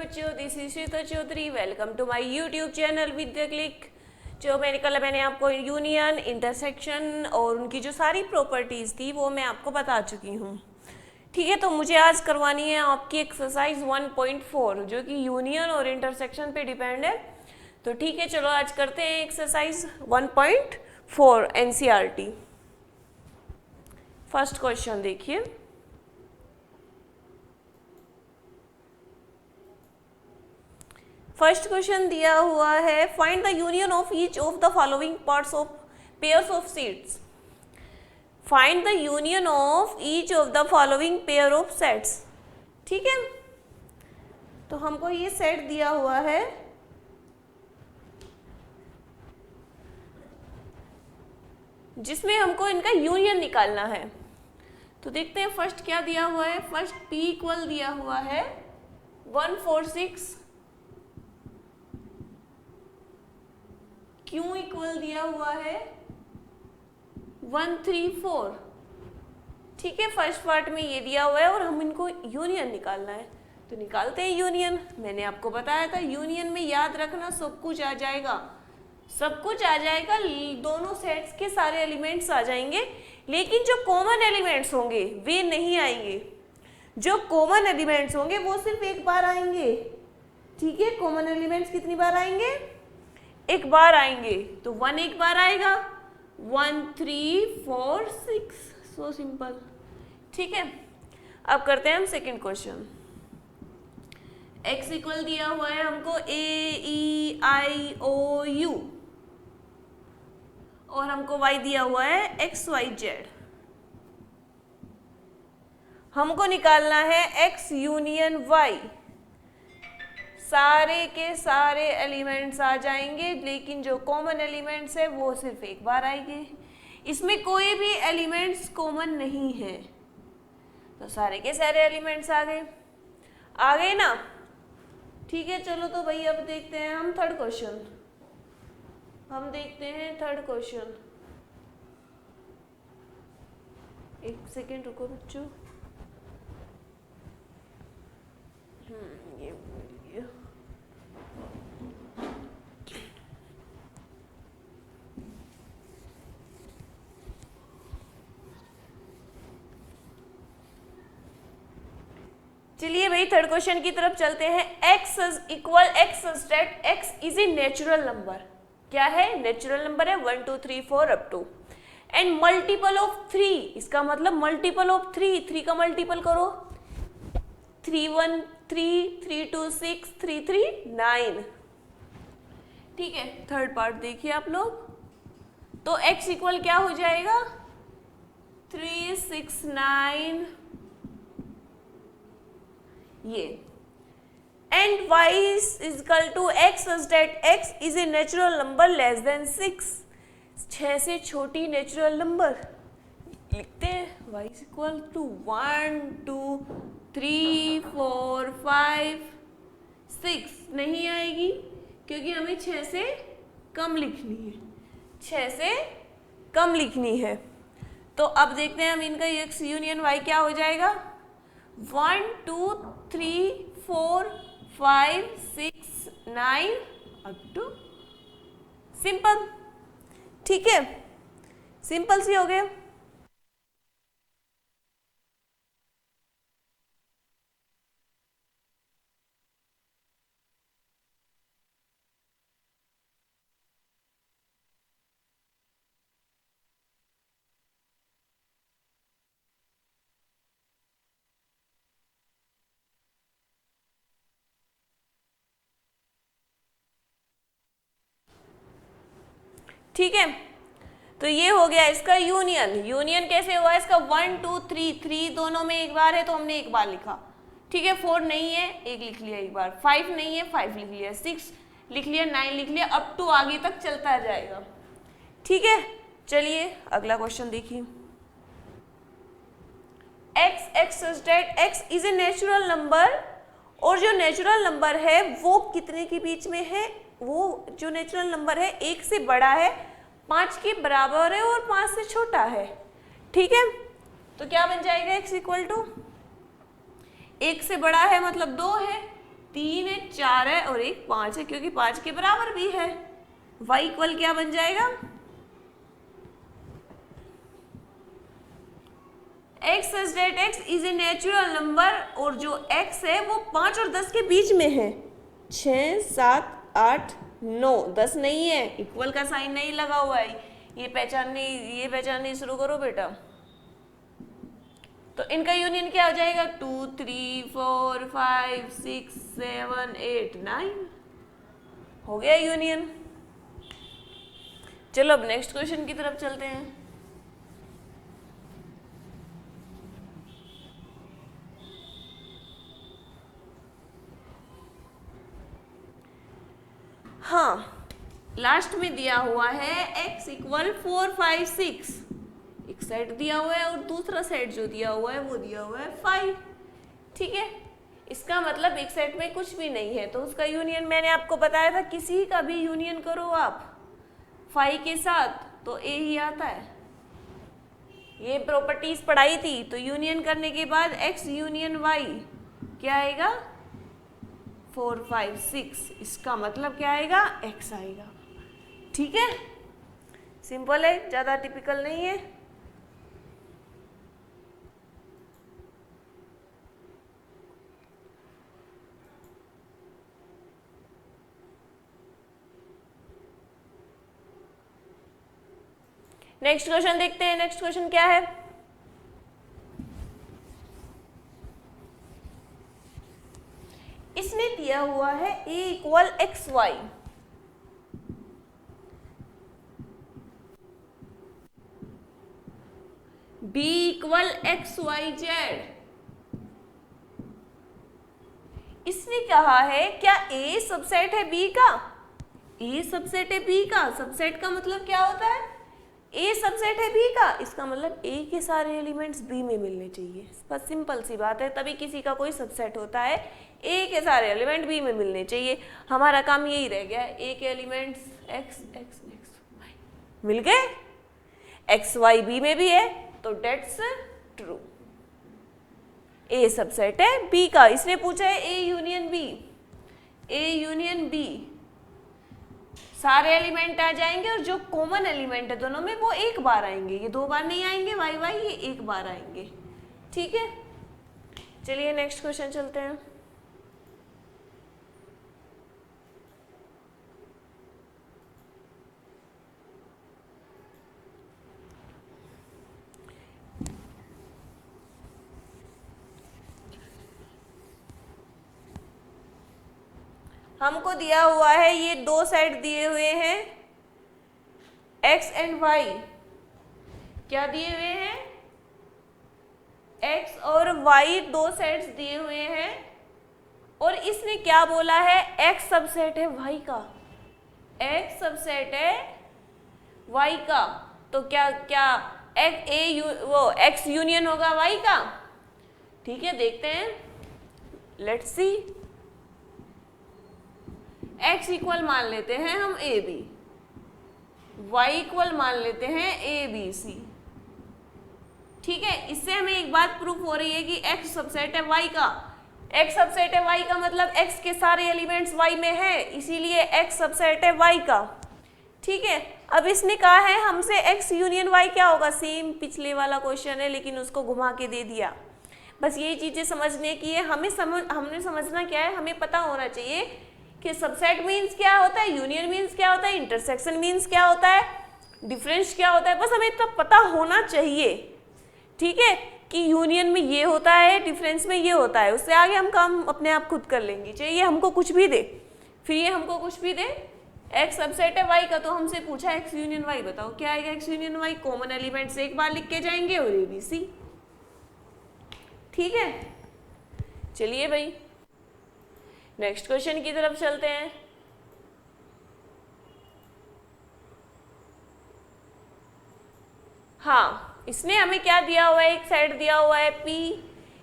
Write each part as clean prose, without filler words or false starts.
बच्चों, this is Shweta Chaudhary. Welcome to my YouTube channel Vidya click. जो मैंने आपको यूनियन, इंटरसेक्शन और उनकी जो सारी प्रॉपर्टीज़ थी वो मैं आपको बता चुकी हूँ। ठीक है, तो मुझे आज करवानी है आपकी एक्सरसाइज 1.4 जो कि यूनियन और इंटरसेक्शन पे डिपेंड है। तो ठीक है, चलो आज करते हैं एक्सरसाइज 1.4 एनसीईआरटी। फर्स्ट क्वेश्चन देखिए। फर्स्ट क्वेश्चन दिया हुआ है, find the union of each of the following parts of pairs of sets. Find the union of each of the following pair of sets. ठीक है, तो हमको ये सेट दिया हुआ है जिसमें हमको इनका यूनियन निकालना है। तो देखते हैं फर्स्ट क्या दिया हुआ है। फर्स्ट P इक्वल दिया हुआ है 146, Q इक्वल दिया हुआ है 134। ठीक है, फर्स्ट पार्ट में ये दिया हुआ है और हम इनको यूनियन निकालना है। तो निकालते हैं यूनियन। मैंने आपको बताया था यूनियन में याद रखना सब कुछ आ जाएगा, सब कुछ आ जाएगा, दोनों सेट्स के सारे एलिमेंट्स आ जाएंगे, लेकिन जो कॉमन एलिमेंट्स होंगे वे नहीं आएंगे। जो कॉमन एलिमेंट्स होंगे वो सिर्फ एक बार आएंगे। ठीक है, कॉमन एलिमेंट्स कितनी बार आएंगे? एक बार आएंगे। तो 1 एक बार आएगा, 1 3 4 6, सो सिंपल। ठीक है, अब करते हैं हम सेकंड क्वेश्चन। x इक्वल दिया हुआ है हमको AEIOU और हमको y दिया हुआ है XYZ। हमको निकालना है x यूनियन y। सारे के सारे एलिमेंट्स आ जाएंगे, लेकिन जो कॉमन एलिमेंट्स है वो सिर्फ एक बार आएंगे। इसमें कोई भी एलिमेंट्स कॉमन नहीं है, तो सारे के सारे एलिमेंट्स आ गए ना। ठीक है, चलो तो भाई अब देखते हैं हम थर्ड क्वेश्चन। हम देखते हैं थर्ड क्वेश्चन। एक सेकेंड रुको बच्चों। ये चलिए भाई थर्ड क्वेश्चन की तरफ चलते हैं। x equal x state x is a natural number. क्या है? नेचुरल नंबर है 1 2 3 4 up to and multiple of 3। इसका मतलब मल्टीपल ऑफ 3 का मल्टीपल करो। 3 1 3 3 2 6 3 3 9। ठीक है, थर्ड पार्ट देखिए आप लोग। तो x इक्वल क्या हो जाएगा? 3 6 9 ये। And y is equal to x that x is a natural number less than 6। 6 से छोटी नेचुरल नंबर लिखते हैं। y इज इक्वल टू 1 2 3 4 5 6 नहीं आएगी क्योंकि हमें 6 से कम लिखनी है। 6 से कम लिखनी है। तो अब देखते हैं हम इनका x यूनियन y क्या हो जाएगा। 1 2 3 4 5 6 9 अप टू। सिंपल। ठीक है, सिंपल सी हो गया। ठीक है, तो ये हो गया इसका यूनियन। यूनियन कैसे हुआ इसका? 1 2 3 दोनों में एक बार है तो हमने एक बार लिखा। ठीक है, 4 नहीं है, एक लिख लिया एक बार। 5 नहीं है, 5 लिख लिया। 6 लिख लिया, 9 लिख लिया, अप टू आगे तक चलता जाएगा। ठीक है, चलिए अगला क्वेश्चन देखिए। x is a natural number और जो नेचुरल नंबर है वो कितने के बीच में है? वो जो नेचुरल नंबर है 1 से बड़ा है, 5 के बराबर है और 5 से छोटा है। ठीक है, तो क्या बन जाएगा x इक्वल टू 1 से बड़ा है मतलब 2 है, 3 है, 4 है और 1 5 है, क्योंकि 5 के बराबर भी है। y इक्वल क्या बन जाएगा, x such that x is a natural number, और जो x है वो 5 और 10 के बीच में है। 6 7 8 9 10 नहीं है, इक्वल का साइन नहीं लगा हुआ है, ये पहचानने शुरू करो बेटा। तो इनका यूनियन क्या हो जाएगा, 2 3 4 5 6 7 8 9 हो गया यूनियन। चलो अब नेक्स्ट क्वेश्चन की तरफ चलते हैं। हाँ, लास्ट में दिया हुआ है x इक्वल 4 5 6, एक सेट दिया हुआ है और दूसरा सेट जो दिया हुआ है वो दिया हुआ है 5। ठीक है, इसका मतलब एक सेट में कुछ भी नहीं है तो उसका यूनियन मैंने आपको बताया था, किसी का भी यूनियन करो आप 5 के साथ तो a ही आता है। ये प्रॉपर्टीज पढ़ाई थी, तो यूनियन करने के बाद x यूनियन y क्या आएगा, 4 5 6, इसका मतलब क्या आएगा, x आएगा। ठीक है, सिंपल है, ज्यादा टिपिकल नहीं है। नेक्स्ट क्वेश्चन देखते हैं। नेक्स्ट क्वेश्चन क्या है, इसने दिया हुआ है a equal X Y, b equal X Y Z. इसने कहा है क्या a सबसेट है b का, a सबसेट है b का। सबसेट का मतलब क्या होता है, a सबसेट है b का, इसका मतलब a के सारे एलिमेंट्स b में मिलने चाहिए। बस सिंपल सी बात है, तभी किसी का कोई सबसेट होता है, a के सारे एलिमेंट b में मिलने चाहिए। हमारा काम यही रह गया, a के elements x x x y मिल गए, x y b में भी है तो डेट्स ट्रू। a सबसेट है b का, इसने पूछा है a यूनियन b, सारे एलिमेंट आ जाएंगे और जो कॉमन एलिमेंट है दोनों में वो एक बार आएंगे, ये 2 बार नहीं आएंगे वाई वाई, ये एक बार आएंगे। ठीक है, चलिए नेक्स्ट क्वेश्चन चलते हैं। हमको दिया हुआ है, ये 2 सेट दिए हुए हैं x एंड y, क्या दिए हुए हैं, x और y 2 सेट्स दिए हुए हैं, और इसने क्या बोला है, x सबसेट है y का, x सबसेट है y का, तो क्या क्या x यूनियन होगा y का। ठीक है, देखते हैं, लेट्स सी। x इक्वल मान लेते हैं हम ए बी, y इक्वल मान लेते हैं ए बी सी। ठीक है, इससे हमें एक बात प्रूफ हो रही है कि x सबसेट है y का, x सबसेट है y का मतलब x के सारे एलिमेंट्स y में है, इसीलिए x सबसेट है y का। ठीक है, अब इसने कहा है हमसे x यूनियन y क्या होगा, सेम पिछले वाला क्वेश्चन है लेकिन उसको घुमा के दे दिया। बस यही चीजें समझने की है, हमने समझना क्या है, हमें पता होना चाहिए कि सबसेट मीन्स क्या होता है, यूनियन मीन्स क्या होता है, इंटरसेक्शन मीन्स क्या होता है, डिफरेंस क्या होता है, बस हमें इतना पता होना चाहिए। ठीक है, कि यूनियन में ये होता है, डिफरेंस में ये होता है, उससे आगे हम काम अपने आप खुद कर लेंगे। चाहिए हमको कुछ भी दे, फिर ये हमको कुछ भी दे, x सबसेट है y का, तो हमसे पूछा x यूनियन y बताओ क्या आएगा, x union y common elements एक बार लिख के जाएंगे और ए बी सी। ठीक है, चलिए भाई नेक्स्ट क्वेश्चन की तरफ चलते हैं। हाँ, इसने हमें क्या दिया हुआ है, एक साइड दिया हुआ है P,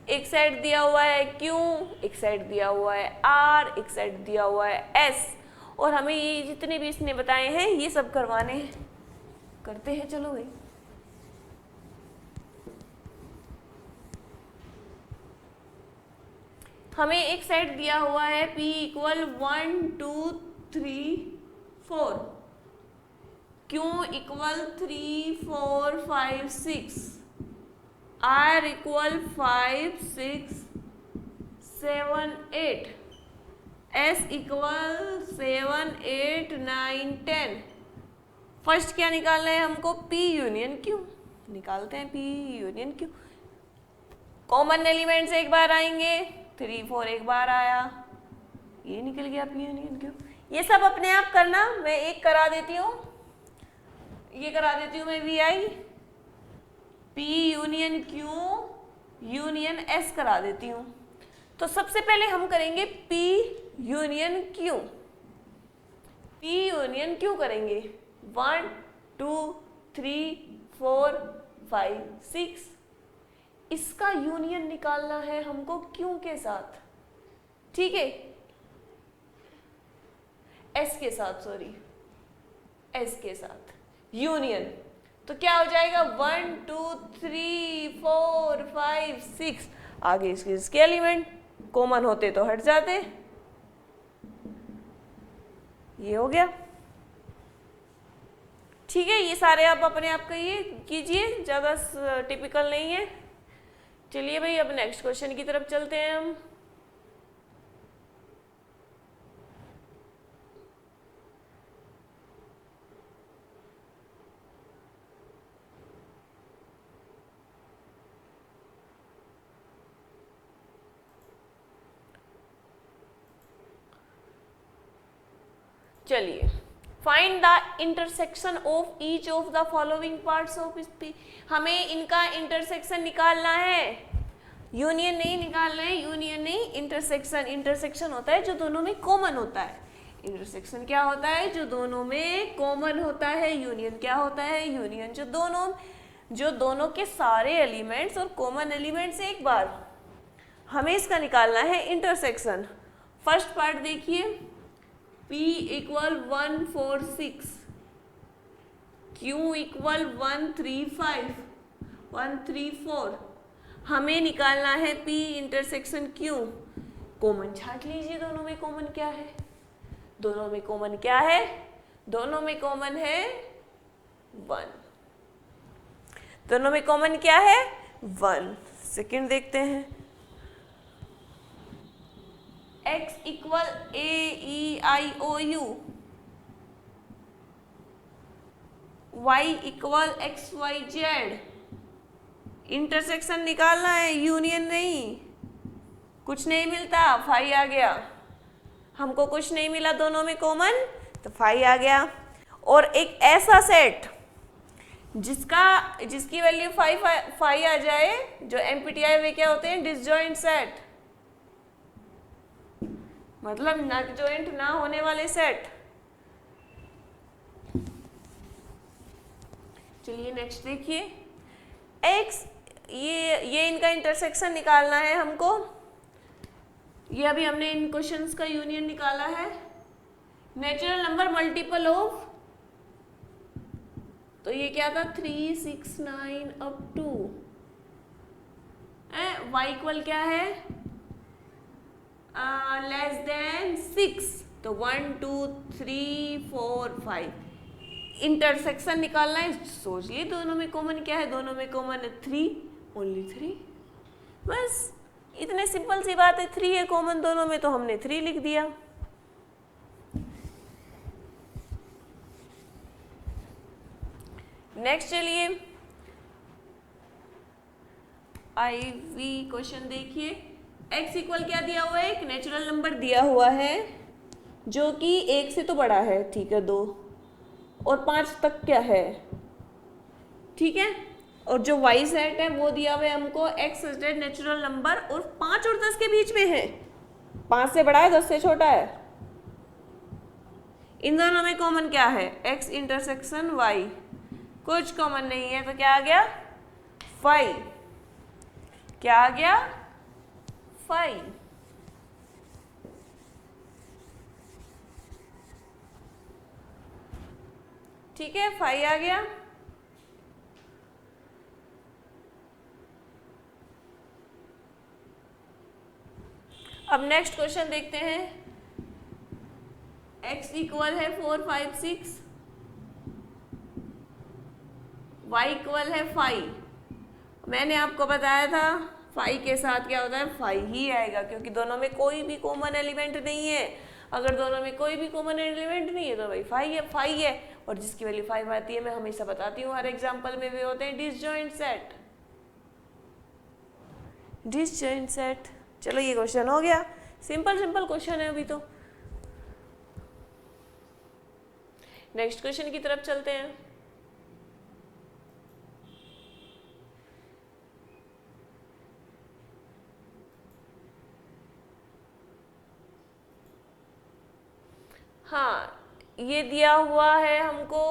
एक साइड दिया हुआ है Q, एक साइड दिया हुआ है R, एक साइड दिया हुआ है S, और हमें ये जितने भी इसने बताए हैं ये सब करवाने हैं, करते हैं। चलो भाई, हमें एक सेट दिया हुआ है P equal 1 2 3 4, Q equal 3 4 5 6, R equal 5 6 7 8, S equal 7 8 9 10। First क्या निकालना है हमको? P union Q। निकालते हैं P union Q। Common elements एक बार आएंगे, 3 4 एक बार आया, ये निकल गया P यूनियन Q। ये सब अपने आप करना, मैं एक करा देती हूँ, ये करा देती हूँ मैं VI, P union Q union S करा देती हूँ। तो सबसे पहले हम करेंगे P union Q। P union Q करेंगे, 1 2 3 4 5 6, इसका यूनियन निकालना है हमको Q के साथ, ठीक है, S के साथ, सॉरी S के साथ यूनियन। तो क्या हो जाएगा? 1 2 3 4 5 6, आगे इसके एलिमेंट कॉमन होते तो हट जाते, ये हो गया, ठीक है। ये सारे आप अपने आप कीजिए, ज़्यादा टिपिकल नहीं है। चलिए भाई अब नेक्स्ट क्वेश्चन की तरफ चलते हैं हम। चलिए, find the intersection of each of the following parts of P। हमें इनका इंटरसेक्शन निकालना है, यूनियन नहीं निकालना है, यूनियन नहीं, इंटरसेक्शन। इंटरसेक्शन होता है जो दोनों में कॉमन होता है, इंटरसेक्शन क्या होता है? जो दोनों में कॉमन होता है। यूनियन क्या होता है? यूनियन जो दोनों के सारे एलिमेंट्स और कॉमन एलिमेंट्स एक बार, हमें इसका निकालना है इंटरसेक्शन। फर्स्ट पार्ट देखिए, P इक्वल 1 4 6, Q इक्वल 1 3 5 1 3 4, हमें निकालना है P इंटरसेक्शन Q। कॉमन छांट लीजिए, दोनों में कॉमन क्या है? दोनों में कॉमन क्या है? दोनों में कॉमन है 1। दोनों में कॉमन क्या है? 1। सेकंड देखते हैं, x equal AEIOU, y equal XYZ। Intersection निकालना है, यूनियन नहीं। कुछ नहीं मिलता, फाई आ गया। हमको कुछ नहीं मिला दोनों में कॉमन, तो फाई आ गया। और एक ऐसा सेट जिसकी वैल्यू फाई आ जाए, जो MPTI में क्या होते हैं? डिसजॉइंट सेट, मतलब नट जॉइंट ना होने वाले सेट। चलिए नेक्स्ट देखिए, x, ये इनका इंटरसेक्शन निकालना है हमको। ये अभी हमने इन क्वेश्चंस का यूनियन निकाला है। नेचुरल नंबर मल्टीपल ऑफ, तो ये क्या था? 3 6 9 अप टू y इक्वल क्या है? लेस देन 6, तो 1 2 3 4 5। इंटरसेक्शन निकालना है, सोच लिए दोनों में कॉमन क्या है? दोनों में कॉमन है 3, ओनली 3। बस इतने सिंपल सी बात है, 3 है कॉमन दोनों में, तो हमने 3 लिख दिया। नेक्स्ट चलिए IV क्वेश्चन देखिए, x इक्वल क्या दिया हुआ है? एक नेचुरल नंबर दिया हुआ है जो कि 1 से तो बड़ा है, ठीक है, 2 और 5 तक क्या है, ठीक है। और जो y सेट है वो दिया हुआ है हमको x इज नेचुरल नंबर, और 5 और 10 के बीच में है, 5 से बड़ा है 10 से छोटा है। इन दोनों में कॉमन क्या है? x इंटरसेक्शन y, कुछ कॉमन नहीं है, तो क्या आ गया? 5। क्या आ गया? 5। ठीक है, 5 आ गया। अब नेक्स्ट क्वेश्चन देखते हैं। x इक्वल है 4, 5, 6, y इक्वल है 5। मैंने आपको बताया था 5 के साथ क्या होता है, 5 ही आएगा, क्योंकि दोनों में कोई भी कॉमन एलिमेंट नहीं है। अगर दोनों में कोई भी कॉमन एलिमेंट नहीं है तो भाई 5 है। और जिसकी वैल्यू 5 आती है, मैं हमेशा बताती हूँ हर एग्जाम्पल में भी होते हैं डिसजॉइंट सेट। Disjoint set. चलो ये क्वेश्चन हो गया, सिंपल क्वेश्चन है अभी तो। नेक्स्ट क्वेश्चन की तरफ चलते हैं। हाँ, ये दिया हुआ है हमको,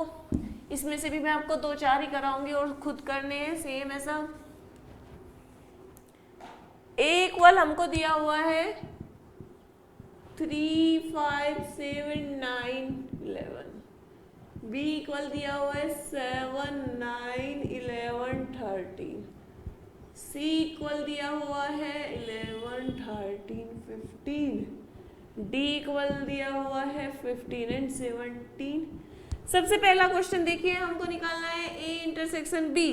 इसमें से भी मैं आपको 2-4 ही कराऊंगी और खुद करने हैं सेम ऐसा। a इक्वल हमको दिया हुआ है 3, 5, 7, 9, 11। b इक्वल दिया हुआ है 7, 9, 11, 13। c इक्वल दिया हुआ है 11, 13, 15। d इक्वल दिया हुआ है 15 एंड 17। सबसे पहला क्वेश्चन देखिए, हमको निकालना है a इंटरसेक्शन b।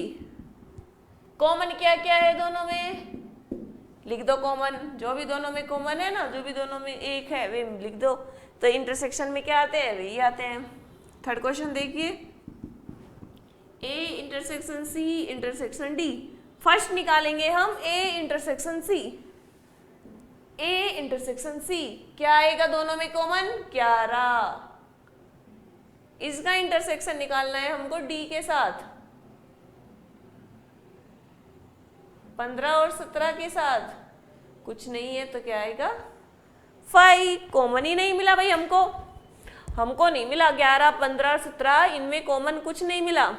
कॉमन क्या क्या है दोनों में, लिख दो कॉमन, जो भी दोनों में कॉमन है ना, जो भी दोनों में एक है वे लिख दो। तो इंटरसेक्शन में क्या आते हैं, वही आते हैं। थर्ड क्वेश्चन देखिए, a intersection c intersection d। First निकालेंगे हम a intersection c। a intersection c क्या आएगा दोनों में कॉमन, 11। इसका इंटरसेक्शन निकालना है हमको d के साथ, 15 और 17 के साथ। कुछ नहीं है तो क्या आएगा, 5। कॉमन ही नहीं मिला भाई हमको नहीं मिला। 11, 15, 17 इनमें कॉमन कुछ नहीं मिला,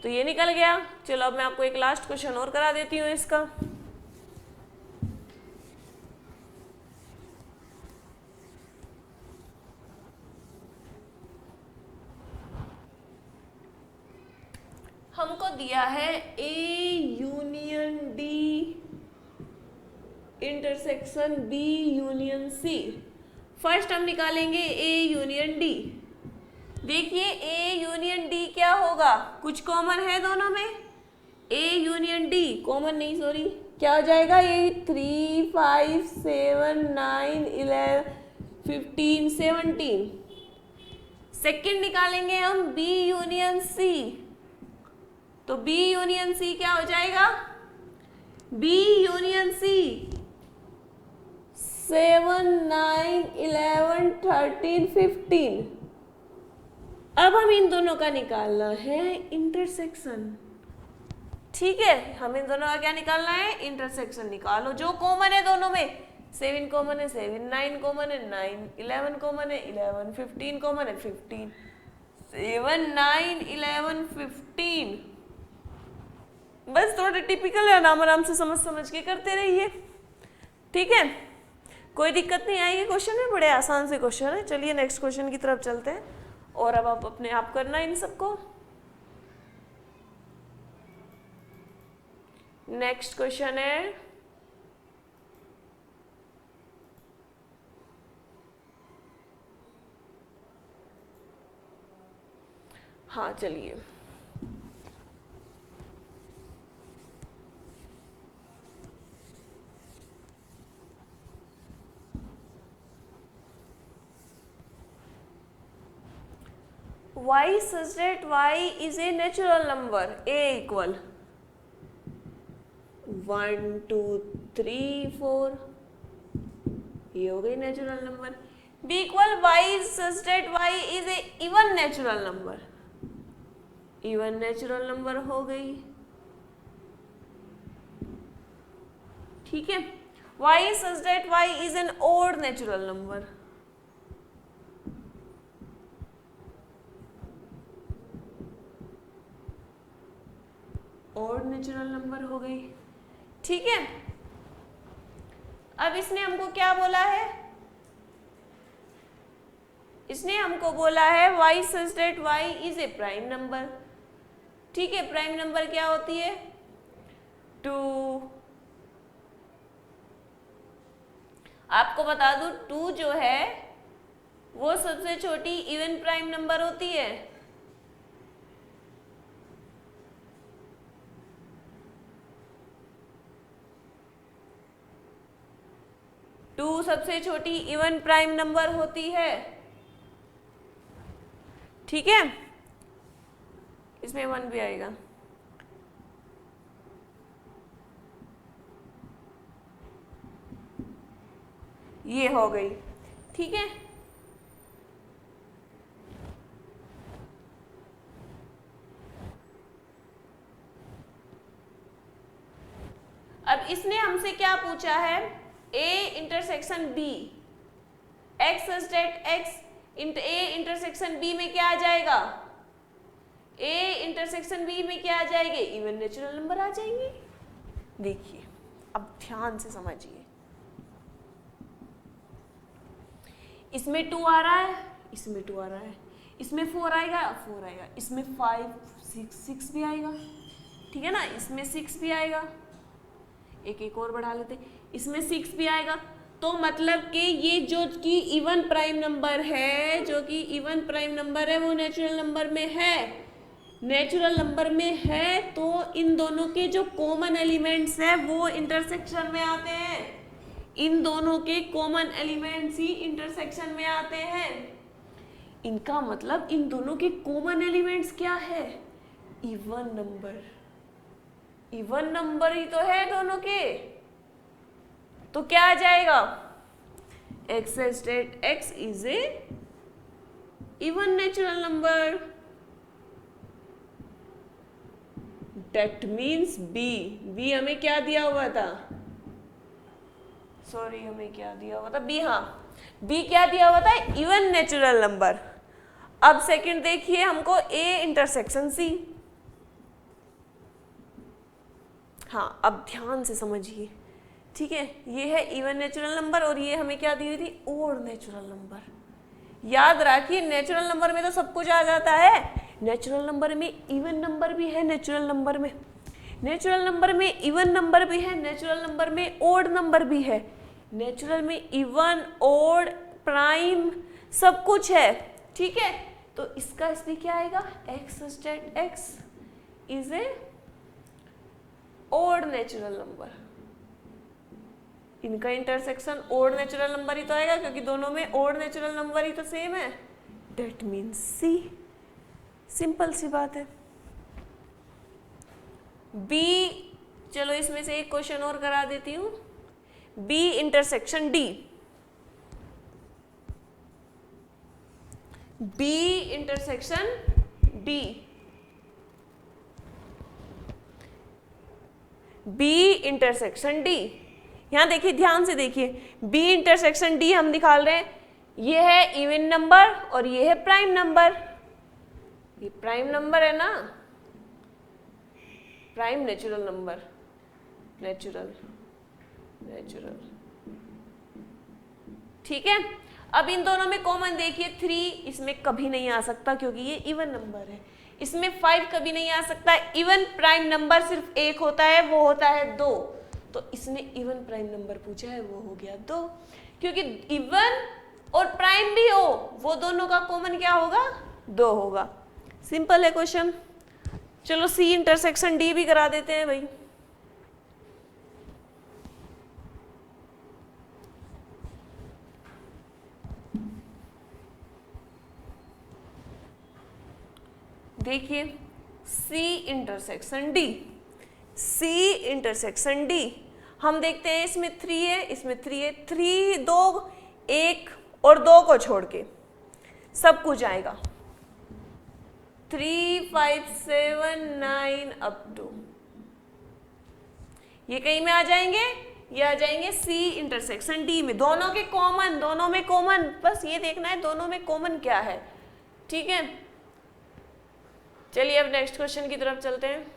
तो ये निकल गया। चलो अब मैं आपको एक लास्ट क्वेश्चन और करा देती हूँ इसका। हमको दिया है a union d intersection b union c। First हम निकालेंगे a यूनियन d। देखिए a यूनियन d क्या होगा, कुछ कॉमन है दोनों में, a यूनियन d कॉमन नहीं, सॉरी, क्या हो जाएगा ये 3, 5, 7, 9, 11, 15, 17। सेकेंड निकालेंगे हम b यूनियन c। तो b यूनियन c क्या हो जाएगा, b यूनियन c 7, 9, 11, 13, 15। अब हम इन दोनों का निकालना है इंटरसेक्शन। ठीक है, हम इन दोनों का क्या निकालना है, इंटरसेक्शन निकालो। जो कॉमन है दोनों में, 7 कॉमन है 7, 9 कॉमन है 9, 11 कॉमन है 11, 15 कॉमन है 15। 7, 9, 11, 15। बस थोड़ा टिपिकल है, आराम से समझ के करते रहिए। ठीक है, कोई दिक्कत नहीं आएगी क्वेश्चन में, बड़े आसान से क्वेश्चन है। चलिए नेक्स्ट क्वेश्चन की तरफ चलते हैं, और अब आप अपने आप करना इन सबको। नेक्स्ट क्वेश्चन है, हाँ चलिए, y such that y is a natural number। a equal 1, 2, 3, 4, ये हो गई natural number. b equal y such that y is a even natural number. Even natural number हो गई। ठीक है, y such that y is an odd natural number. और natural number हो गई। ठीक है, अब इसने हमको क्या बोला है, इसने हमको बोला है y such that y is a prime number. ठीक है, प्राइम नंबर क्या होती है, 2। आपको बता दूं 2 जो है वो सबसे छोटी इवन प्राइम नंबर होती है। टू सबसे छोटी इवन प्राइम नंबर होती है, ठीक है। इसमें 1 भी आएगा। ये हो गई, ठीक है। अब इसने हमसे क्या पूछा है, A intersection B, X such that X A intersection B में क्या आ जाएगा, A इंटरसेक्शन B में क्या आ जाएंगे, इवन नेचुरल नंबर आ जाएंगे। देखिए अब ध्यान से समझिए, इसमें 2 आ रहा है, इसमें 2 आ रहा है, इसमें 4 आएगा, 4 आएगा, इसमें 5 6 भी आएगा, ठीक है ना, इसमें 6 भी आएगा, एक और बढ़ा लेते, इसमें 6 भी आएगा। तो मतलब कि ये जो कि इवन प्राइम नंबर है, जो कि इवन प्राइम नंबर है वो नेचुरल नंबर में है, नेचुरल नंबर में है। तो इन दोनों के जो कॉमन एलिमेंट्स है वो इंटरसेक्शन में आते हैं, इन दोनों के कॉमन एलिमेंट्स ही इंटरसेक्शन में आते हैं। इनका मतलब इन दोनों के कॉमन एलिमेंट्स क्या है, इवन नंबर, इवन नंबर ही तो है दोनों के। तो क्या आ जाएगा, x state x is a even natural number, that means b हमें क्या दिया हुआ था, सॉरी हमें क्या दिया हुआ था b, हाँ b क्या दिया हुआ था, इवन नेचुरल नंबर। अब सेकंड देखिए हमको a इंटरसेक्शन c, हाँ अब ध्यान से समझिए, ठीक है। ये है इवन नेचुरल नंबर और ये हमें क्या दी हुई थी, ओड नेचुरल नंबर। याद रखिए नेचुरल नंबर में तो सब कुछ आ जाता है, नेचुरल नंबर में इवन नंबर भी है, नेचुरल नंबर में, नेचुरल नंबर में इवन नंबर भी है, नेचुरल नंबर में ओड नंबर भी है, नेचुरल में इवन ओड प्राइम सब कुछ है, ठीक है। तो इसका इसमें क्या आएगा, x state x is a odd natural number. इनका इंटरसेक्शन ओड नेचुरल नंबर ही तो आएगा क्योंकि दोनों में ओड नेचुरल नंबर ही तो सेम है, डेट मीन्स सी। सिंपल सी बात है। बी, चलो इसमें से एक क्वेश्चन और करा देती हूं, B intersection D, B intersection D, B intersection D. यहां देखिए ध्यान से देखिए, बी इंटरसेक्शन डी हम निकाल रहे हैं, ये है इवन नंबर और ये है प्राइम नंबर, ये प्राइम नंबर है ना, prime natural number, natural natural, ठीक है। अब इन दोनों में कॉमन देखिए 3 इसमें कभी नहीं आ सकता क्योंकि ये इवन नंबर है, इसमें 5 कभी नहीं आ सकता, इवन प्राइम नंबर सिर्फ एक होता है, वो होता है 2, तो इसने इवन प्राइम नंबर पूछा है, वो हो गया 2, क्योंकि इवन और प्राइम भी हो वो दोनों का कॉमन क्या होगा, 2 होगा। सिंपल है क्वेश्चन। चलो सी इंटरसेक्शन डी भी करा देते हैं भाई। देखिए C intersection D, C intersection D, हम देखते हैं इसमें 3 है, इसमें 3 है, 3 2 1 और 2 को छोड़ के सब कुछ आएगा, 3 5 7 9 अप टू, ये कहीं में आ जाएंगे, ये आ जाएंगे सी इंटरसेक्शन डी में, दोनों के कॉमन, दोनों में कॉमन, बस ये देखना है दोनों में कॉमन क्या है, ठीक है। चलिए अब नेक्स्ट क्वेश्चन की तरफ चलते हैं।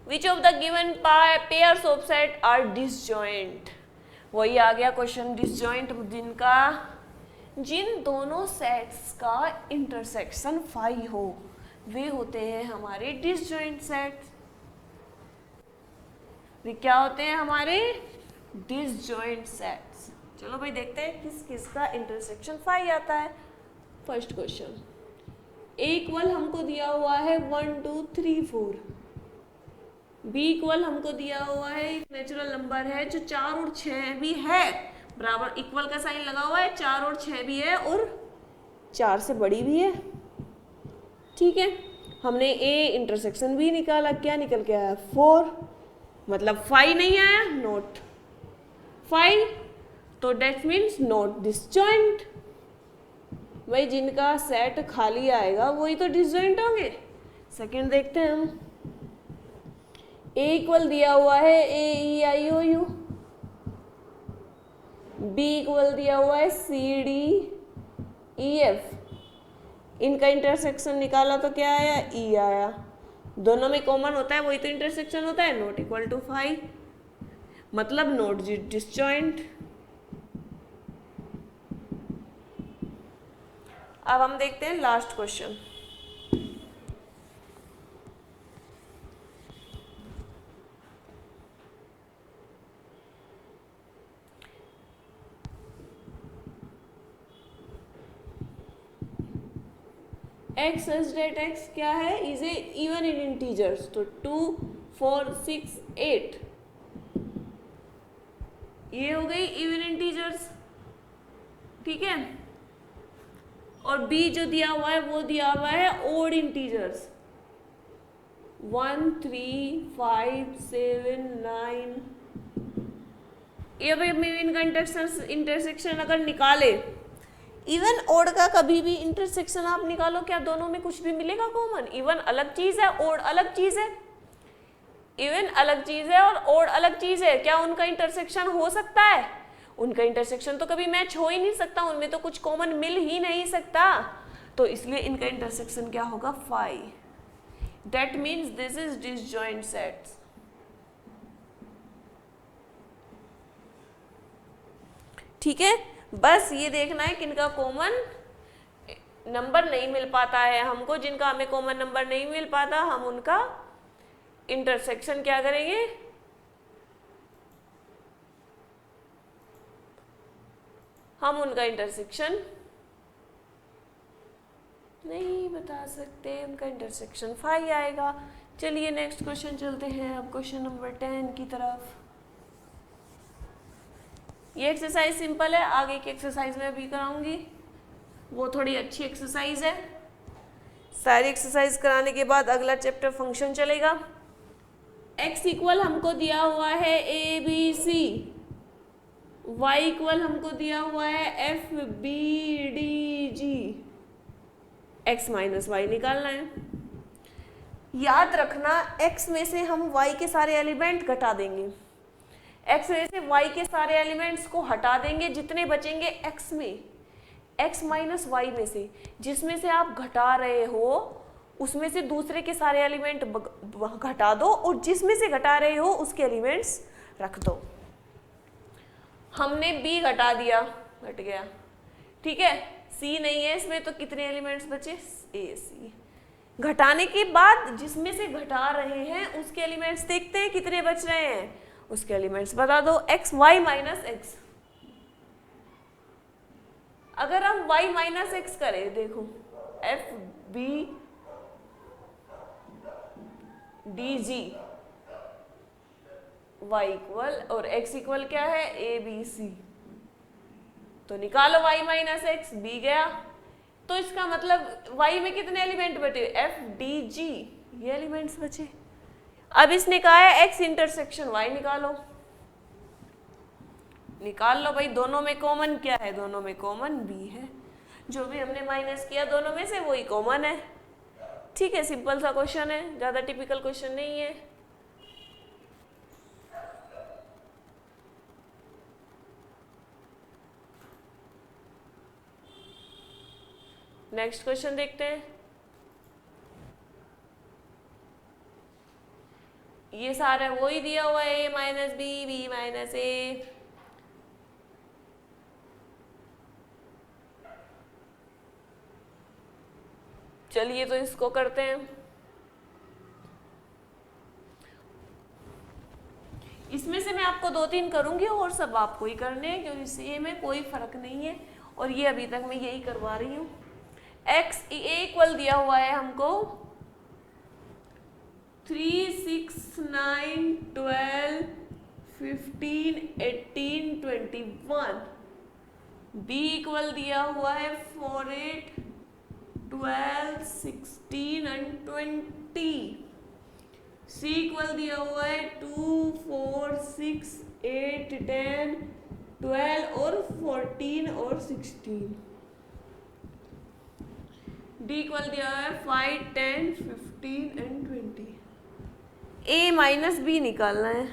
Which of the given pairs of set are disjoint? वही आ गया क्वेश्चन, डिसजॉइंट जिन दोनों सेट्स का इंटरसेक्शन 5 हो, वे होते हैं हमारे डिसजॉइंट सेट्स। वे क्या होते हैं हमारे डिसजॉइंट सेट्स। चलो भाई देखते हैं किस किस का इंटरसेक्शन 5 आता है। फर्स्ट क्वेश्चन, ए इक्वल हमको दिया हुआ है 1 2 3 4, बी इक्वल हमको दिया हुआ है एक नेचुरल नंबर है जो 4 और 6 भी है, बराबर इक्वल का साइन लगा हुआ है, 4 और 6 भी है और 4 से बड़ी भी है। ठीक है, हमने ए इंटरसेक्शन भी निकाला, क्या निकल के आया 4, मतलब 5 नहीं आया, नॉट 5, तो डेट मीन्स नॉट डिसजॉइंट। भाई जिनका सेट खाली आएगा वही तो डिसजॉइंट होंगे। सेकंड देखते हैं हम, ए इक्वल दिया हुआ है ए ई आई ओ यू, बी इक्वल दिया हुआ है सी डी ई एफ, इनका इंटरसेक्शन निकाला तो क्या आया ई आया, दोनों में कॉमन होता है वही तो इंटरसेक्शन होता है, नॉट इक्वल टू 5, मतलब नॉट डिसजॉइंट। अब हम देखते हैं last question. X as that X क्या है, is a even in integers, तो 2 4 6 8 ये हो गई इवन इंटीजर्स। ठीक है, और बी जो दिया हुआ है वो दिया हुआ है ओड इंटीजर्स, 1 3 5 7 9। ये भाई इनका इंटरसेक्शन अगर निकाले, इवन ओड का कभी भी इंटरसेक्शन आप निकालो, क्या दोनों में कुछ भी मिलेगा कॉमन? इवन अलग चीज है, ओड अलग चीज है, इवन अलग चीज है और ओड अलग चीज है, क्या उनका इंटरसेक्शन हो सकता है? उनका इंटरसेक्शन तो कभी मैच हो ही नहीं सकता, उनमें तो कुछ कॉमन मिल ही नहीं सकता, तो इसलिए इनका इंटरसेक्शन क्या होगा 5। That means this is disjoint sets. ठीक है, बस ये देखना है किनका कॉमन नंबर नहीं मिल पाता है हमको, जिनका हमें कॉमन नंबर नहीं मिल पाता हम उनका इंटरसेक्शन क्या करेंगे, हम उनका इंटरसेक्शन नहीं बता सकते, उनका इंटरसेक्शन 5 आएगा। चलिए नेक्स्ट क्वेश्चन चलते हैं अब क्वेश्चन नंबर 10 की तरफ। ये एक्सरसाइज सिंपल है, आगे की एक्सरसाइज में भी कराऊंगी, वो थोड़ी अच्छी एक्सरसाइज है। सारी एक्सरसाइज कराने के बाद अगला चैप्टर फंक्शन चलेगा। x इक्वल हमको दिया हुआ है A B C, y equal हमको दिया हुआ है F B D G, x minus Y निकालना है। याद रखना x में से हम y के सारे एलिमेंट घटा देंगे, x में से y के सारे एलिमेंट्स को हटा देंगे, जितने बचेंगे x में, x माइनस वाई में से जिसमें से आप घटा रहे हो उसमें से दूसरे के सारे एलिमेंट घटा दो और जिसमें से घटा रहे हो उसके एलिमेंट्स रख दो। हमने b घटा दिया, घट गया, ठीक है, c नहीं है इसमें तो कितने एलिमेंट्स बचे a c। घटाने के बाद जिसमें से घटा रहे हैं उसके एलिमेंट्स देखते हैं कितने बच रहे हैं, उसके एलिमेंट्स बता दो, x y माइनस एक्स। अगर हम y माइनस एक्स करें, देखो F B D G, y equal और x इक्वल क्या है ए बी सी, तो निकालो y माइनस एक्स, b गया, तो इसका मतलब y में कितने एलिमेंट बचे एफ डी जी, ये एलिमेंट्स बचे। अब इसने कहा है x इंटरसेक्शन y निकालो, निकाल लो भाई, दोनों में कॉमन क्या है, दोनों में कॉमन b है, जो भी हमने माइनस किया दोनों में से वही कॉमन है। ठीक है, सिंपल सा क्वेश्चन है, ज्यादा टिपिकल क्वेश्चन नहीं है। नेक्स्ट क्वेश्चन देखते हैं। ये सारा वही दिया हुआ है, a minus B, B minus A, चलिए तो इसको करते हैं। इसमें से मैं आपको 2-3 करूंगी और सब आपको ही करने हैं, क्योंकि सेम है, कोई फर्क नहीं है। और ये अभी तक मैं यही करवा रही हूँ। एक्स इक्वल दिया हुआ है हमको 3, 6, 9, 12, 15, 18, 21। बी इक्वल दिया हुआ है 4, 8, 12, 16 एंड 20। सी इक्वल दिया हुआ है 2, 4, 6, 8, 10, 12 और 14 और 16। डी इक्वल दिया हुआ है 5, 10, 15 एंड 20। ए माइनस बी निकालना है,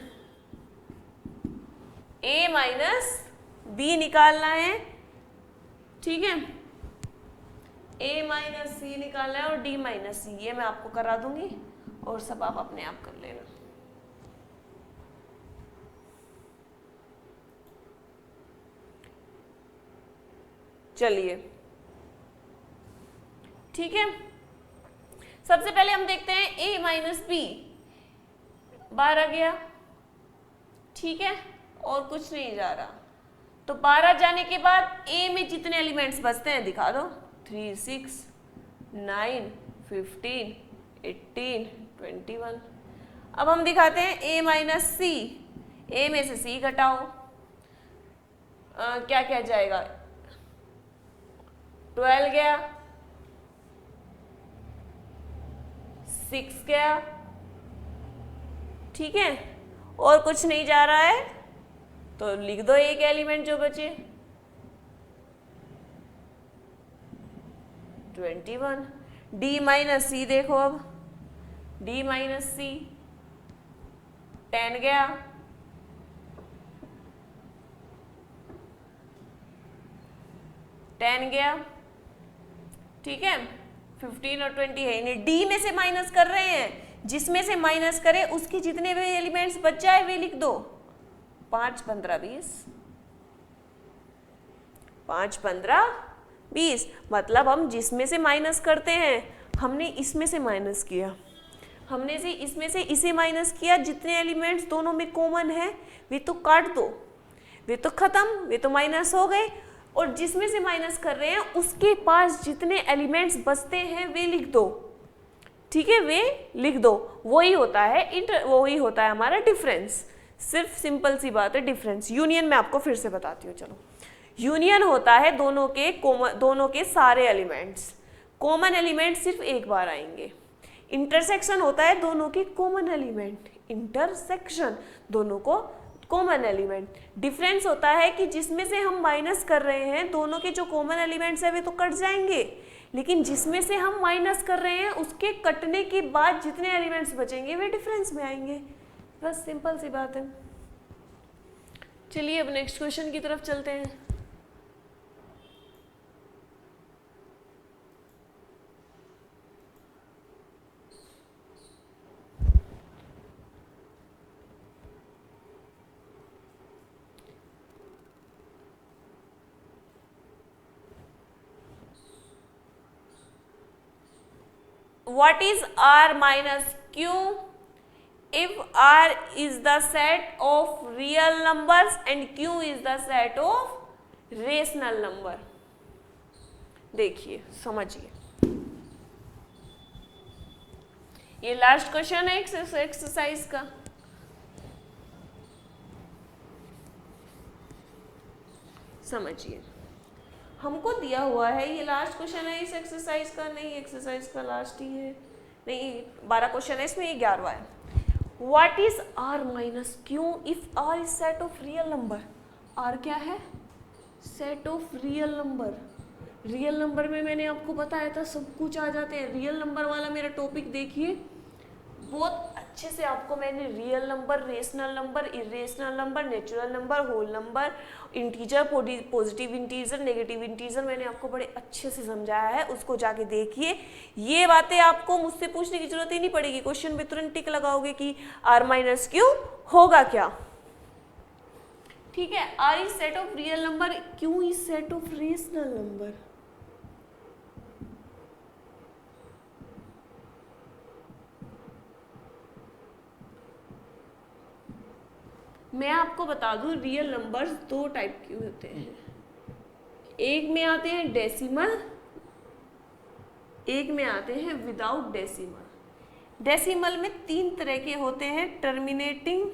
ए माइनस बी निकालना है, ठीक है। ए माइनस सी निकालना है और डी माइनस सी, ये मैं आपको करा दूंगी और सब आप अपने आप कर लेना। चलिए ठीक है, सबसे पहले हम देखते हैं a माइनस बी, 12 गया, ठीक है, और कुछ नहीं जा रहा। तो 12 जाने के बाद a में जितने एलिमेंट्स बचते हैं दिखा दो, 3, 6, 9, 15, 18, 21। अब हम दिखाते हैं a माइनस सी, a में से c घटाओ, क्या क्या जाएगा, 12 गया, 6 गया, ठीक है, और कुछ नहीं जा रहा है तो लिख दो एक एलिमेंट जो बचे, 21। डी माइनस सी देखो, अब डी माइनस सी 10 गया, 10 गया, ठीक है, 15 और 20 है, इन्हें डी में से माइनस कर रहे हैं, जिसमें से माइनस करे उसके जितने भी एलिमेंट्स बच जाए वे लिख दो, 5, 15, 20, 5, 15, 20। मतलब हम जिसमें से माइनस करते हैं, हमने इसमें से माइनस किया, हमने से इसमें से इसे माइनस किया, जितने एलिमेंट्स दोनों में कॉमन है वे तो काट दो, वे तो खत्म, वे तो माइनस हो गए, और जिसमें से माइनस कर रहे हैं उसके पास जितने एलिमेंट्स बचते हैं वे लिख दो, ठीक है, वे लिख दो। वही होता है वही होता है हमारा डिफरेंस, सिर्फ सिंपल सी बात है डिफरेंस। यूनियन में आपको फिर से बताती हूँ, चलो। यूनियन होता है दोनों के सारे एलिमेंट्स, कॉमन एलिमेंट सिर्फ एक बार आएंगे। इंटरसेक्शन होता है दोनों के कॉमन एलिमेंट, इंटरसेक्शन दोनों को कॉमन एलिमेंट। डिफरेंस होता है कि जिसमें से हम माइनस कर रहे हैं दोनों के जो कॉमन एलिमेंट्स है वे तो कट जाएंगे, लेकिन जिसमें से हम माइनस कर रहे हैं उसके कटने के बाद जितने एलिमेंट्स बचेंगे वे डिफरेंस में आएंगे। बस सिंपल सी बात है। चलिए अब नेक्स्ट क्वेश्चन की तरफ चलते हैं। What is R minus Q if R is the set of real numbers and Q is the set of rational number? देखिए समझिए, ये लास्ट क्वेश्चन है एक्सरसाइज का। समझिए, हमको दिया हुआ है, ये लास्ट क्वेश्चन है इस एक्सरसाइज का, नहीं एक्सरसाइज का लास्ट ही है, नहीं 12 क्वेश्चन है इसमें, ये 11वां है। What is R minus Q if R is set of real number? R क्या है? Set of real number. Real number में मैंने आपको बताया था सब कुछ आ जाते हैं। रियल नंबर वाला मेरा टॉपिक देखिए, बहुत अच्छे से आपको मैंने real number, rational number, irrational number, natural number, whole number, integer, positive integer, negative integer, मैंने आपको बड़े अच्छे से समझाया है, उसको जाके देखिए। ये बातें आपको मुझसे पूछने की जरूरत ही नहीं पड़ेगी, क्वेश्चन में तुरंत टिक लगाओगे कि आर माइनस क्यू होगा क्या। ठीक है, R is set of real number, Q is set of rational number. मैं आपको बता दूं रियल नंबर्स दो टाइप के होते हैं, एक में आते हैं डेसिमल, एक में आते हैं विदाउट डेसिमल। डेसिमल में तीन तरह के होते हैं, टर्मिनेटिंग,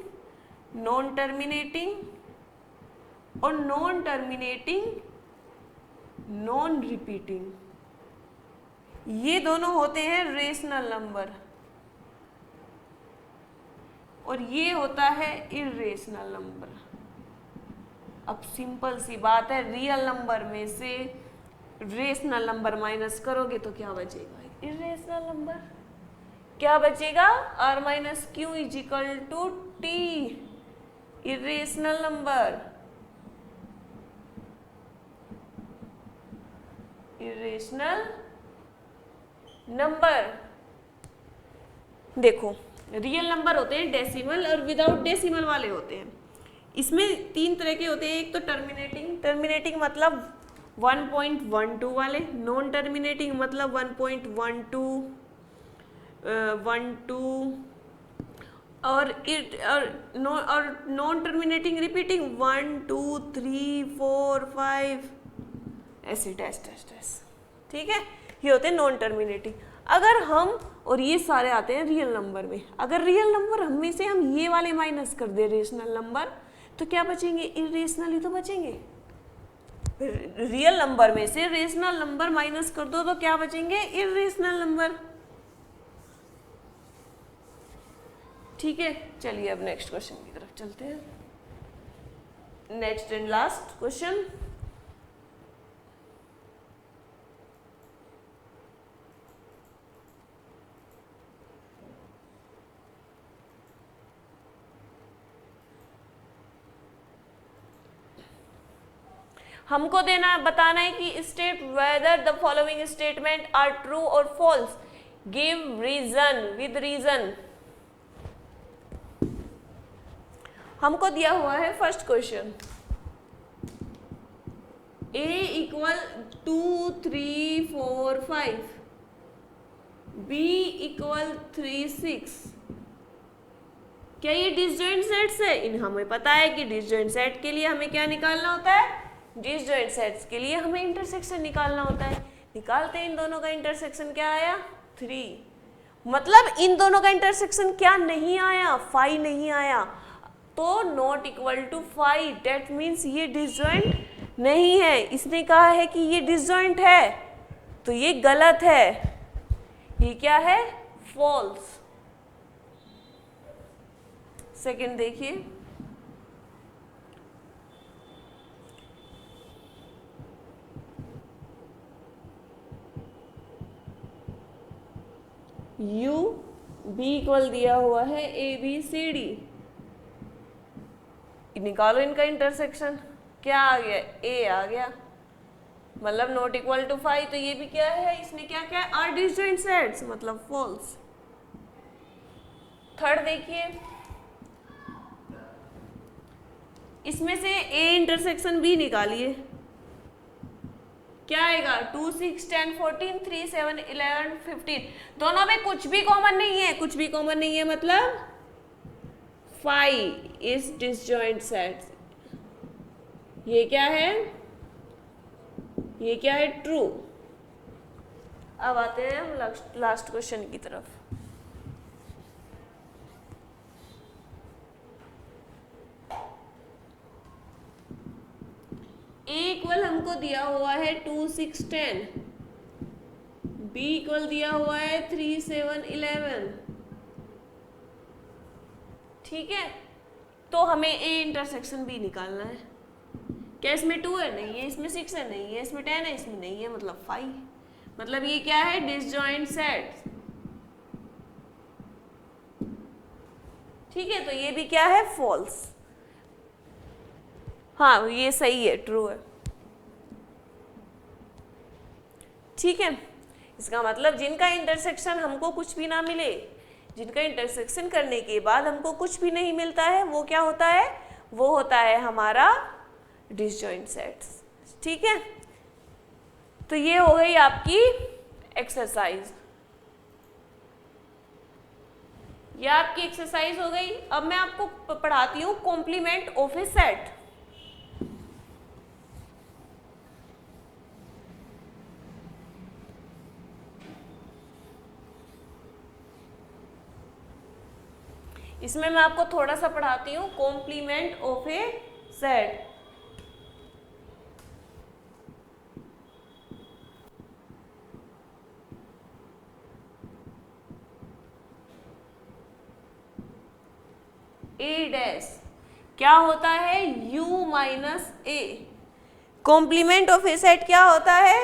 नॉन टर्मिनेटिंग और नॉन टर्मिनेटिंग नॉन रिपीटिंग। ये दोनों होते हैं रेशनल नंबर और ये होता है इर्रेशनल नंबर। अब सिंपल सी बात है, रियल नंबर में से रेशनल नंबर माइनस करोगे तो क्या बचेगा? Irrational number. क्या बचेगा? r minus Q is equal to T, irrational number. Irrational number देखो, रियल नंबर होते हैं डेसिमल और विदाउट डेसिमल वाले होते हैं। इसमें तीन तरह के होते हैं, एक तो टर्मिनेटिंग, टर्मिनेटिंग मतलब 1.12 वाले, नॉन टर्मिनेटिंग मतलब 1.12, 12 और नॉन टर्मिनेटिंग रिपीटिंग 1 2 3 4 5 ऐसे डैश डैश डैश। ठीक है, ये होते हैं नॉन टर्मिनेटिंग। अगर हम, और ये सारे आते हैं रियल नंबर में, अगर रियल नंबर में से हम ये वाले माइनस कर दे रेशनल नंबर तो क्या बचेंगे? इर्रेशनल ही तो बचेंगे। रियल नंबर में से रेशनल नंबर माइनस कर दो तो क्या बचेंगे? Irrational number. ठीक है, चलिए अब नेक्स्ट क्वेश्चन की तरफ चलते हैं। नेक्स्ट एंड लास्ट क्वेश्चन, हमको देना बताना है कि state whether the following statement are true और false, give reason with reason. हमको दिया हुआ है first question, a equal 2 3 4 5, b equal 3 6। क्या ये डिसजॉइंट सेट्स है? इन हमें पता है कि डिसजॉइंट सेट के लिए हमें क्या निकालना होता है? डिसजॉइंट सेट्स के लिए हमें इंटरसेक्शन निकालना होता है। निकालते हैं, इन दोनों का इंटरसेक्शन क्या आया? 3। मतलब इन दोनों का इंटरसेक्शन क्या नहीं आया? 5 नहीं आया, तो not equal to 5। That means ये डिसजॉइंट नहीं है। इसने कहा है कि ये डिसजॉइंट है, तो ये गलत है। ये क्या है? फॉल्स। सेकंड देखिए, u b इक्वल दिया हुआ है a b c d, निकालो इनका इंटरसेक्शन। क्या आ गया? a आ गया, मतलब नॉट इक्वल टू 5। तो ये भी क्या है? इसने क्या क्या? आर डिसजॉइंट सेट्स, मतलब फॉल्स। थर्ड देखिए, इसमें से a इंटरसेक्शन b निकालिए। क्या आएगा? 2 6 10 14 3 7 11 15। दोनों में कुछ भी कॉमन नहीं है, कुछ भी कॉमन नहीं है, मतलब 5 इज डिसजॉइंट सेट्स। ये क्या है? ये क्या है? ट्रू। अब आते हैं हम लास्ट क्वेश्चन की तरफ। a इक्वल हमको दिया हुआ है 2 6 10, b इक्वल दिया हुआ है 3 7 11। ठीक है, तो हमें a इंटरसेक्शन b निकालना है। क्या इसमें 2 है? नहीं है। इसमें 6 है? नहीं है। इसमें 10 है? इसमें नहीं है, मतलब 5। मतलब ये क्या है? Disjoint set. ठीक है, तो ये भी क्या है? फॉल्स। हाँ, ये सही है, ट्रू है। ठीक है, इसका मतलब जिनका इंटरसेक्शन हमको कुछ भी ना मिले, जिनका इंटरसेक्शन करने के बाद हमको कुछ भी नहीं मिलता है, वो क्या होता है? वो होता है हमारा डिसजॉइंट सेट्स। ठीक है, तो ये हो गई आपकी एक्सरसाइज। ये आपकी एक्सरसाइज हो गई। अब मैं आपको पढ़ाती हूँ कॉम्प्लीमेंट ऑफ ए सेट। इसमें मैं आपको थोड़ा सा पढ़ाती हूँ complement of A set. A dash क्या होता है? u minus A. Complement of A set क्या होता है?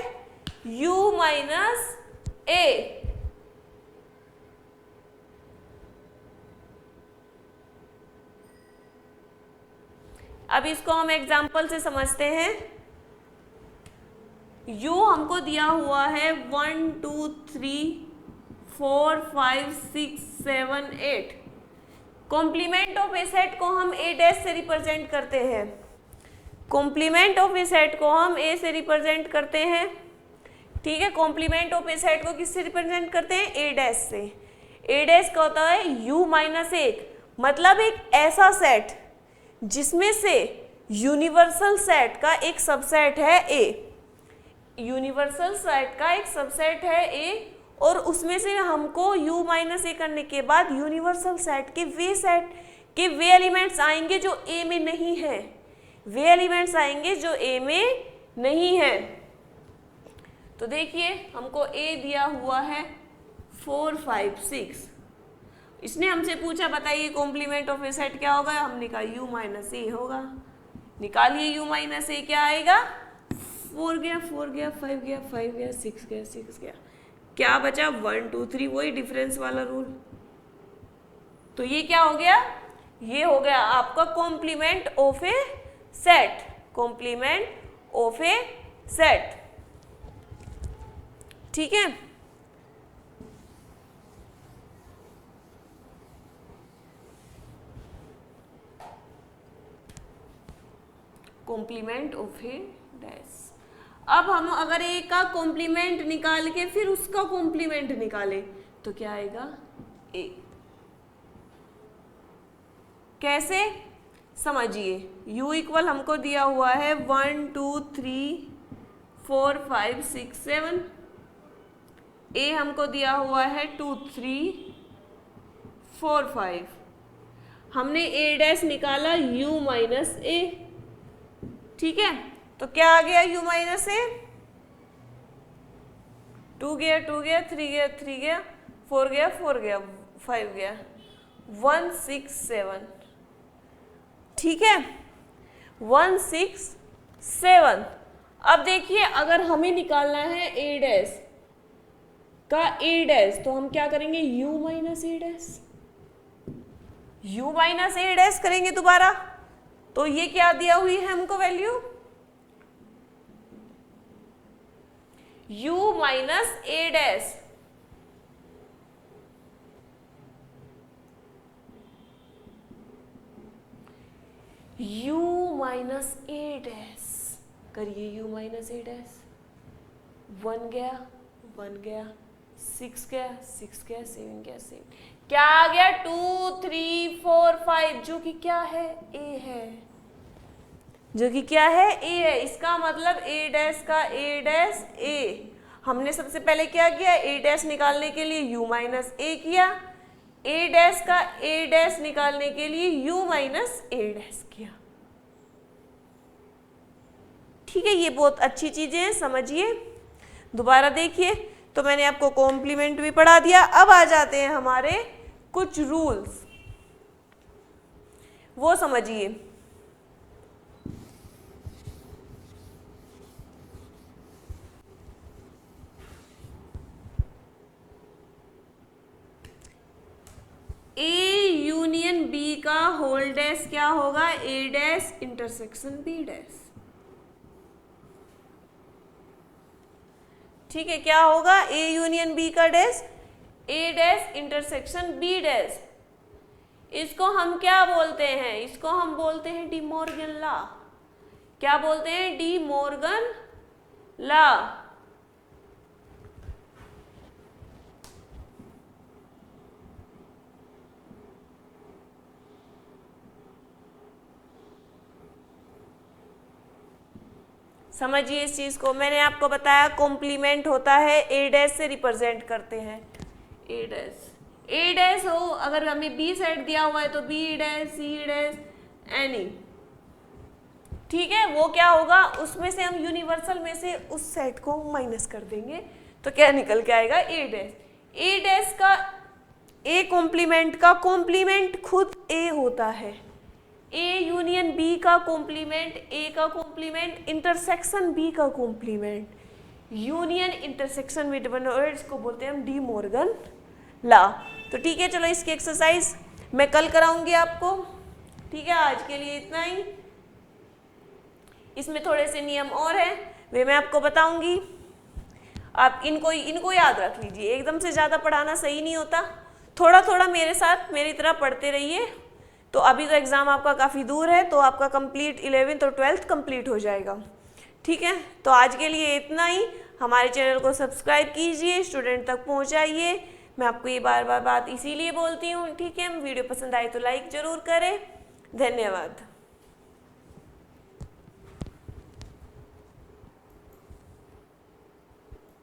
u minus A. अब इसको हम एग्जाम्पल से समझते हैं। u हमको दिया हुआ है 1 2 3 4 5 6 7 8। कॉम्प्लीमेंट ऑफ ए सेट को हम ए डैश से रिप्रेजेंट करते हैं। कॉम्प्लीमेंट ऑफ ए सेट को हम ए से रिप्रेजेंट करते हैं। ठीक है, कॉम्प्लीमेंट ऑफ ए सेट को किससे रिप्रेजेंट करते हैं? ए डैश से। ए डैश का होता है u माइनस एक, मतलब एक ऐसा सेट जिसमें से यूनिवर्सल सेट का एक सबसेट है ए। यूनिवर्सल सेट का एक सबसेट है ए, और उसमें से हमको u माइनस ए करने के बाद यूनिवर्सल सेट के वे एलिमेंट्स आएंगे जो ए में नहीं है। वे एलिमेंट्स आएंगे जो ए में नहीं है। तो देखिए हमको ए दिया हुआ है 4 5 6। इसने हमसे पूछा बताइए कॉम्प्लीमेंट ऑफ ए सेट क्या होगा? हमने कहा u माइनस ए होगा। निकालिए u माइनस ए क्या आएगा? 4 गया 5 गया 5 गया 6 गया, क्या बचा? 1 2 3, वही डिफरेंस वाला रूल। तो ये क्या हो गया? ये हो गया आपका complement of A set. Complement of A set, ठीक है। Complement of A dash. अब हम अगर ए का कॉम्प्लीमेंट निकाल के फिर उसका कॉम्प्लीमेंट निकालें तो क्या आएगा? ए। कैसे? समझिए, u इक्वल हमको दिया हुआ है 1 2 3 4 5 6 7। ए हमको दिया हुआ है 2 3 4 5। हमने ए डैश निकाला u माइनस ए। ठीक है, तो क्या आ गया u माइनस ए? 2 गया 2 गया 3 गया 3 गया 4 गया 4 गया 5 गया 1 6 7। ठीक है, 1 6 7। अब देखिए अगर हमें निकालना है ए डैश का ए डैश तो हम क्या करेंगे? u माइनस ए डैश। u माइनस ए डैश करेंगे दोबारा। तो ये क्या दिया हुई है हमको वैल्यू? u माइनस ए डैश। u माइनस ए डैश करिए, u माइनस ए डैश। 1 गया 1 गया 6 गया 6 गया 7 गया 7। क्या आ गया? 2 3 4 5, जो कि क्या है? ए है। जो कि क्या है? ए है। इसका मतलब ए डैश का ए डैश ए। हमने सबसे पहले क्या किया? ए डैश निकालने के लिए u माइनस ए किया। ए डैश का ए डैश निकालने के लिए u माइनस ए डैश किया। ठीक है, ये बहुत अच्छी चीजें हैं, समझिए। दोबारा देखिए, तो मैंने आपको कॉम्प्लीमेंट भी पढ़ा दिया। अब आ जाते हैं हमारे कुछ रूल्स, वो समझिए। ए यूनियन बी का होल डैश क्या होगा? ए डैश इंटरसेक्शन बी डैश। ठीक है, क्या होगा? ए यूनियन बी का डैश ए डैश इंटरसेक्शन बी डैश। इसको हम क्या बोलते हैं? इसको हम बोलते हैं डी मॉर्गन लॉ। क्या बोलते हैं? De Morgan law. समझिए इस चीज को। मैंने आपको बताया कॉम्प्लीमेंट होता है ए डैश से रिप्रेजेंट करते हैं, ए डैश हो, अगर हमें बी सेट दिया हुआ है तो B dash, C dash, any, ठीक है। वो क्या होगा, उसमें से हम यूनिवर्सल में से उस सेट को माइनस कर देंगे तो क्या निकल के आएगा, ए डैश। ए डैश का ए कॉम्प्लीमेंट का कॉम्प्लीमेंट खुद ए होता है, ए यूनियन बी का कॉम्प्लीमेंट, ए का कॉम्प्लीमेंट इंटरसेक्शन बी का complement, union intersection with one words को बोलते हैं हम डी मॉर्गन लॉ। तो ठीक है, चलो इसकी एक्सरसाइज मैं कल कराऊंगी आपको, ठीक है। आज के लिए इतना ही, इसमें थोड़े से नियम और हैं, वे मैं आपको बताऊंगी। आप इनको याद रख लीजिए, एकदम से ज़्यादा पढ़ाना सही नहीं होता, थोड़ा थोड़ा मेरे साथ मेरी तरह पढ़ते रहिए। तो अभी तो एग्ज़ाम आपका काफ़ी दूर है, तो आपका कंप्लीट 11th और 12th कंप्लीट हो जाएगा, ठीक है। तो आज के लिए इतना ही। हमारे चैनल को सब्सक्राइब कीजिए, स्टूडेंट तक पहुंचाइए। मैं आपको ये बार बार बात इसीलिए बोलती हूँ, ठीक है। वीडियो पसंद आए तो लाइक ज़रूर करें। धन्यवाद।